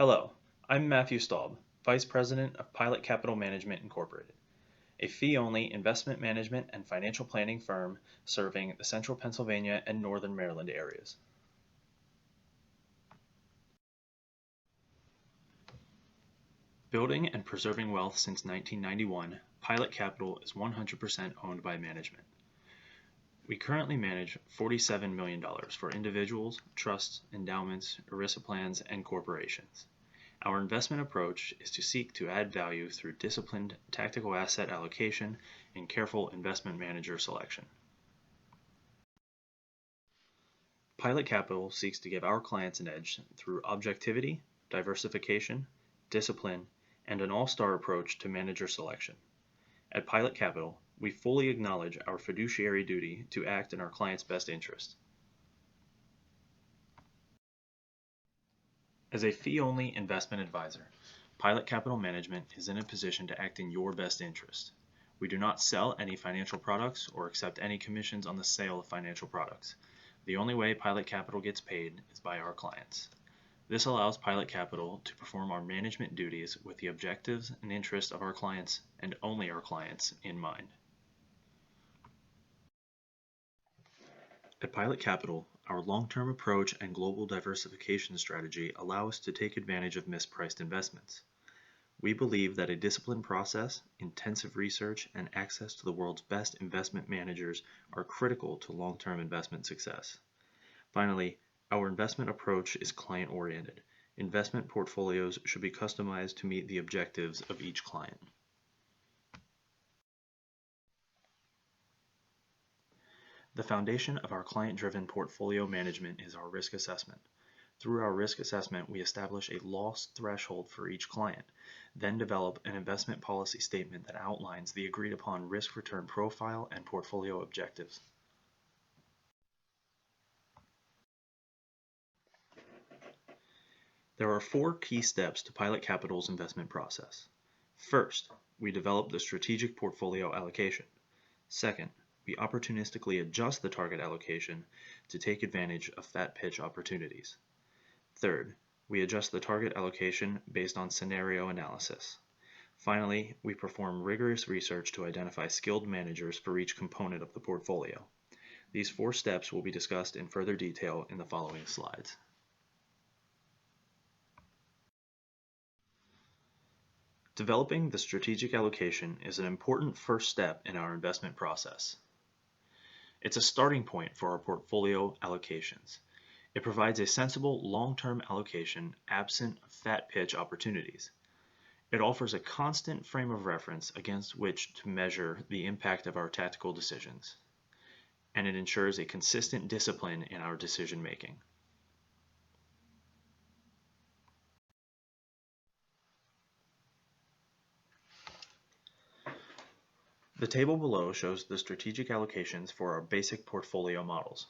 Hello, I'm Matthew Staub, Vice President of Pilot Capital Management Incorporated, a fee-only investment management and financial planning firm serving the central Pennsylvania and northern Maryland areas. Building and preserving wealth since 1991, Pilot Capital is 100% owned by management. We currently manage $47 million for individuals, trusts, endowments, ERISA plans, and corporations. Our investment approach is to seek to add value through disciplined tactical asset allocation and careful investment manager selection. Pilot Capital seeks to give our clients an edge through objectivity, diversification, discipline, and an all-star approach to manager selection. At Pilot Capital, we fully acknowledge our fiduciary duty to act in our clients' best interest. As a fee-only investment advisor, Pilot Capital Management is in a position to act in your best interest. We do not sell any financial products or accept any commissions on the sale of financial products. The only way Pilot Capital gets paid is by our clients. This allows Pilot Capital to perform our management duties with the objectives and interests of our clients and only our clients in mind. At Pilot Capital, our long-term approach and global diversification strategy allow us to take advantage of mispriced investments. We believe that a disciplined process, intensive research, and access to the world's best investment managers are critical to long-term investment success. Finally, our investment approach is client-oriented. Investment portfolios should be customized to meet the objectives of each client. The foundation of our client-driven portfolio management is our risk assessment. Through our risk assessment, we establish a loss threshold for each client, then develop an investment policy statement that outlines the agreed-upon risk-return profile and portfolio objectives. There are 4 key steps to Pilot Capital's investment process. First, we develop the strategic portfolio allocation. Second, we opportunistically adjust the target allocation to take advantage of fat pitch opportunities. Third, we adjust the target allocation based on scenario analysis. Finally, we perform rigorous research to identify skilled managers for each component of the portfolio. These 4 steps will be discussed in further detail in the following slides. Developing the strategic allocation is an important first step in our investment process. It's a starting point for our portfolio allocations. It provides a sensible long-term allocation absent fat pitch opportunities. It offers a constant frame of reference against which to measure the impact of our tactical decisions. And it ensures a consistent discipline in our decision making. The table below shows the strategic allocations for our basic portfolio models.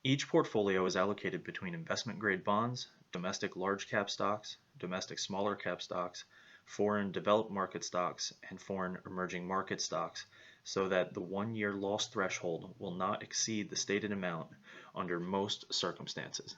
Each portfolio is allocated between investment-grade bonds, domestic large-cap stocks, domestic smaller-cap stocks, foreign developed market stocks, and foreign emerging market stocks so that the 1-year loss threshold will not exceed the stated amount under most circumstances.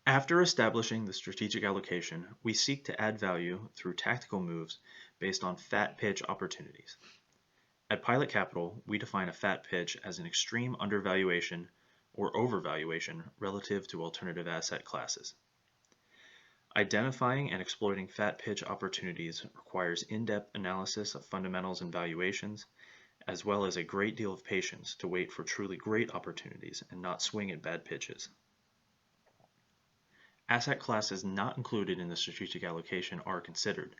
After establishing the strategic allocation, we seek to add value through tactical moves based on fat pitch opportunities. At Pilot Capital, we define a fat pitch as an extreme undervaluation or overvaluation relative to alternative asset classes. Identifying and exploiting fat pitch opportunities requires in-depth analysis of fundamentals and valuations, as well as a great deal of patience to wait for truly great opportunities and not swing at bad pitches. Asset classes not included in the strategic allocation are considered,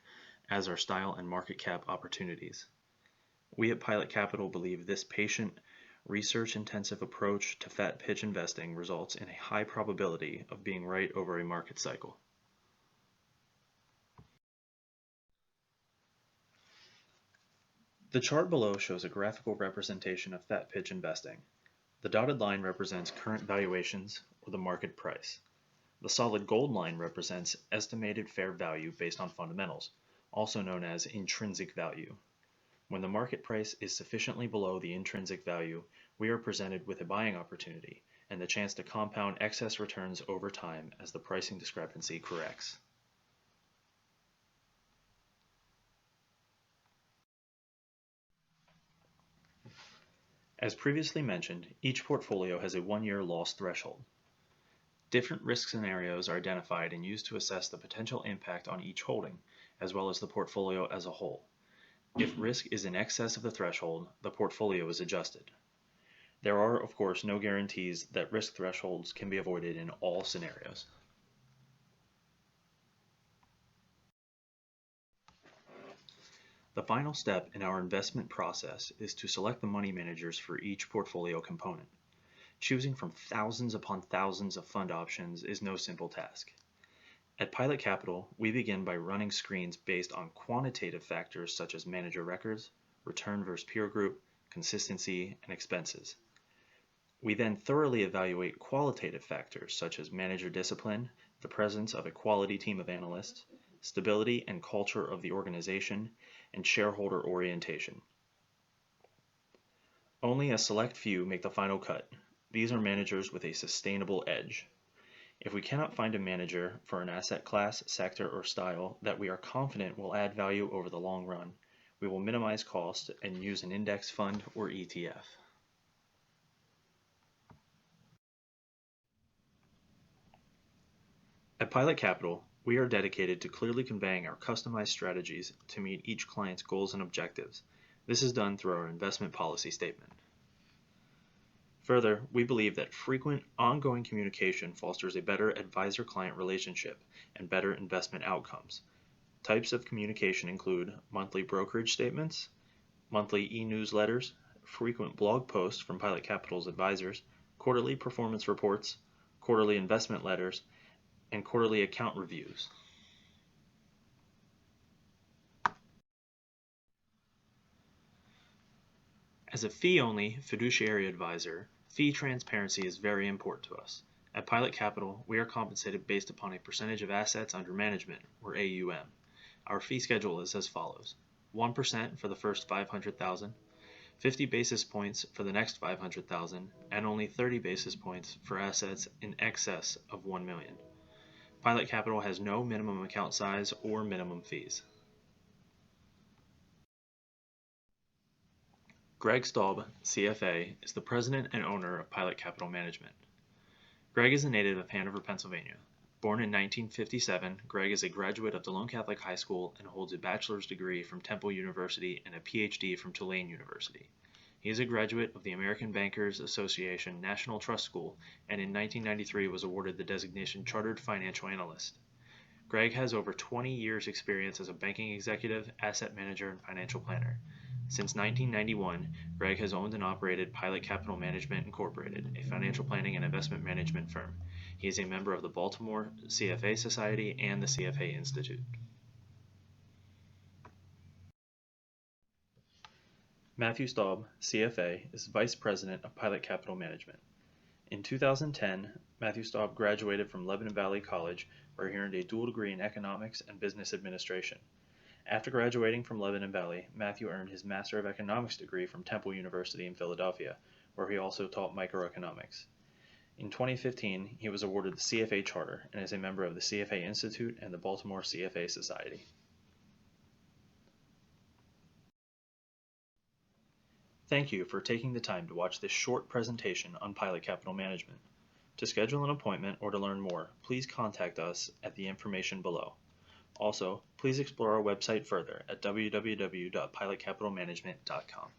as are style and market cap opportunities. We at Pilot Capital believe this patient, research-intensive approach to fat pitch investing results in a high probability of being right over a market cycle. The chart below shows a graphical representation of fat pitch investing. The dotted line represents current valuations or the market price. The solid gold line represents estimated fair value based on fundamentals, also known as intrinsic value. When the market price is sufficiently below the intrinsic value, we are presented with a buying opportunity and the chance to compound excess returns over time as the pricing discrepancy corrects. As previously mentioned, each portfolio has a 1-year loss threshold. Different risk scenarios are identified and used to assess the potential impact on each holding, as well as the portfolio as a whole. If risk is in excess of the threshold, the portfolio is adjusted. There are, of course, no guarantees that risk thresholds can be avoided in all scenarios. The final step in our investment process is to select the money managers for each portfolio component. Choosing from thousands upon thousands of fund options is no simple task. At Pilot Capital, we begin by running screens based on quantitative factors such as manager records, return versus peer group, consistency, and expenses. We then thoroughly evaluate qualitative factors such as manager discipline, the presence of a quality team of analysts, stability and culture of the organization, and shareholder orientation. Only a select few make the final cut. These are managers with a sustainable edge. If we cannot find a manager for an asset class, sector, or style that we are confident will add value over the long run, we will minimize cost and use an index fund or ETF. At Pilot Capital, we are dedicated to clearly conveying our customized strategies to meet each client's goals and objectives. This is done through our investment policy statement. Further, we believe that frequent, ongoing communication fosters a better advisor-client relationship and better investment outcomes. Types of communication include monthly brokerage statements, monthly e-newsletters, frequent blog posts from Pilot Capital's advisors, quarterly performance reports, quarterly investment letters, and quarterly account reviews. As a fee-only fiduciary advisor, fee transparency is very important to us. At Pilot Capital, we are compensated based upon a percentage of assets under management, or AUM. Our fee schedule is as follows: 1% for the first $500,000, 50 basis points for the next $500,000, and only 30 basis points for assets in excess of $1 million. Pilot Capital has no minimum account size or minimum fees. Greg Staub, CFA, is the president and owner of Pilot Capital Management. Greg is a native of Hanover, Pennsylvania. Born in 1957, Greg is a graduate of DeLone Catholic High School and holds a bachelor's degree from Temple University and a PhD from Tulane University. He is a graduate of the American Bankers Association National Trust School and in 1993 was awarded the designation Chartered Financial Analyst. Greg has over 20 years' experience as a banking executive, asset manager, and financial planner. Since 1991, Greg has owned and operated Pilot Capital Management Incorporated, a financial planning and investment management firm. He is a member of the Baltimore CFA Society and the CFA Institute. Matthew Staub, CFA, is Vice President of Pilot Capital Management. In 2010, Matthew Staub graduated from Lebanon Valley College, where he earned a dual degree in economics and business administration. After graduating from Lebanon Valley, Matthew earned his Master of Economics degree from Temple University in Philadelphia, where he also taught microeconomics. In 2015, he was awarded the CFA Charter and is a member of the CFA Institute and the Baltimore CFA Society. Thank you for taking the time to watch this short presentation on Pilot Capital Management. To schedule an appointment or to learn more, please contact us at the information below. Also, please explore our website further at www.pilotcapitalmanagement.com.